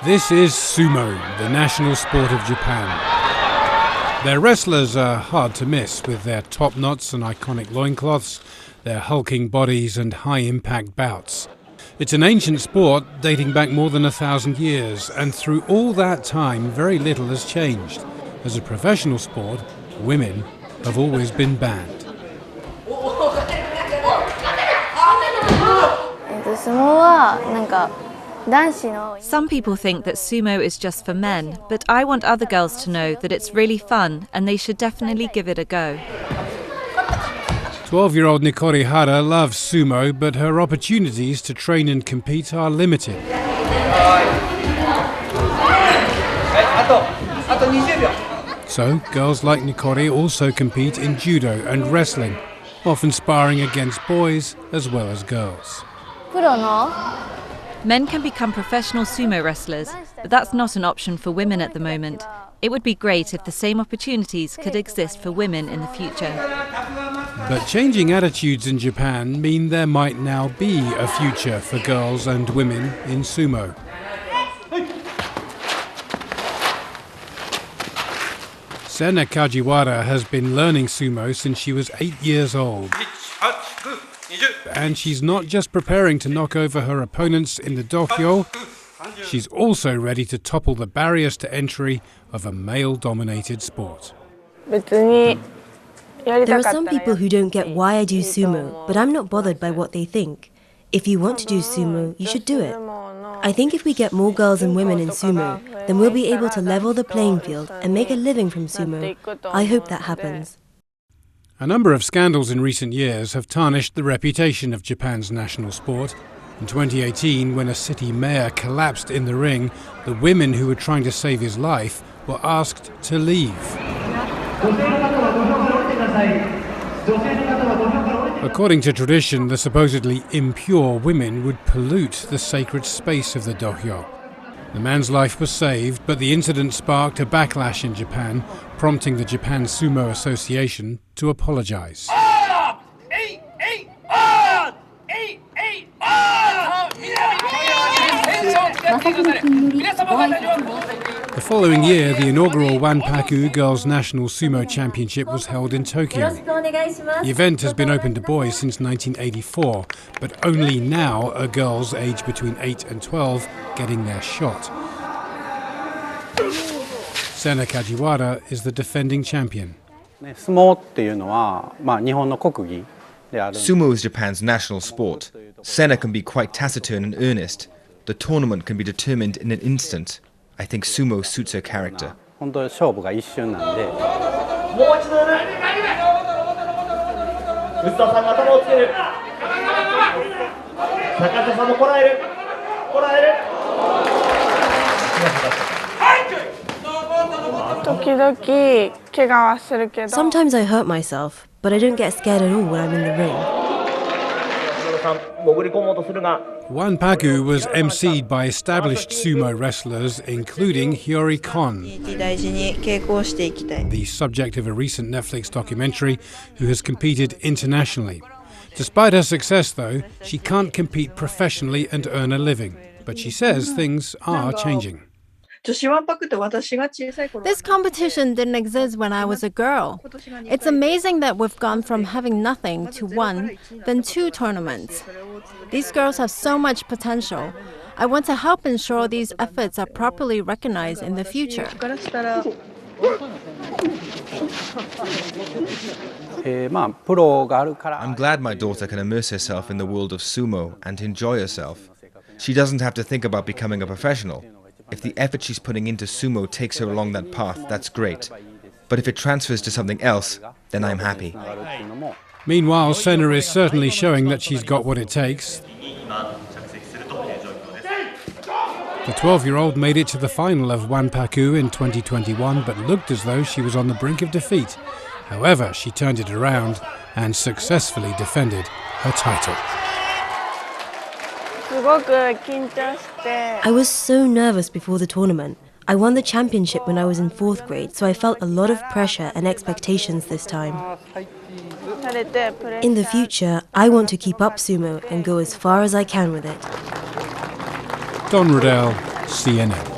This is Sumo, the national sport of Japan. Their wrestlers are hard to miss with their top knots and iconic loincloths, their hulking bodies and high-impact bouts. It's an ancient sport dating back more than 1,000 years, and through all that time very little has changed. As a professional sport, women have always been banned. Some people think that sumo is just for men, but I want other girls to know that it's really fun and they should definitely give it a go. 12-year-old Nikori Hara loves sumo, but her opportunities to train and compete are limited. So, girls like Nikori also compete in judo and wrestling, often sparring against boys as well as girls. Men can become professional sumo wrestlers, but that's not an option for women at the moment. It would be great if the same opportunities could exist for women in the future. But changing attitudes in Japan mean there might now be a future for girls and women in sumo. Sena Kajiwara has been learning sumo since she was 8 years old. And she's not just preparing to knock over her opponents in the dohyo, she's also ready to topple the barriers to entry of a male-dominated sport. There are some people who don't get why I do sumo, but I'm not bothered by what they think. If you want to do sumo, you should do it. I think if we get more girls and women in sumo, then we'll be able to level the playing field and make a living from sumo. I hope that happens. A number of scandals in recent years have tarnished the reputation of Japan's national sport. In 2018, when a city mayor collapsed in the ring, the women who were trying to save his life were asked to leave. According to tradition, the supposedly impure women would pollute the sacred space of the dohyo. The man's life was saved, but the incident sparked a backlash in Japan, prompting the Japan Sumo Association to apologize. The following year, the inaugural Wanpaku Girls National Sumo Championship was held in Tokyo. The event has been open to boys since 1984, but only now are girls aged between 8 and 12 getting their shot. Sena Kajiwara is the defending champion. Sumo is Japan's national sport. Sena can be quite taciturn and earnest. The tournament can be determined in an instant. I think sumo suits her character. Sometimes I hurt myself, but I don't get scared at all when I'm in the ring. Wanpaku was emceed by established sumo wrestlers, including Hiyori Kon, the subject of a recent Netflix documentary, who has competed internationally. Despite her success, though, she can't compete professionally and earn a living. But she says things are changing. This competition didn't exist when I was a girl. It's amazing that we've gone from having nothing to one, then 2 tournaments. These girls have so much potential. I want to help ensure these efforts are properly recognized in the future. I'm glad my daughter can immerse herself in the world of sumo and enjoy herself. She doesn't have to think about becoming a professional. If the effort she's putting into sumo takes her along that path, that's great. But if it transfers to something else, then I'm happy. Meanwhile, Sena is certainly showing that she's got what it takes. The 12-year-old made it to the final of Wanpaku in 2021, but looked as though she was on the brink of defeat. However, she turned it around and successfully defended her title. I was so nervous before the tournament. I won the championship when I was in 4th grade, so I felt a lot of pressure and expectations this time. In the future, I want to keep up sumo and go as far as I can with it. Don Riddell, CNN.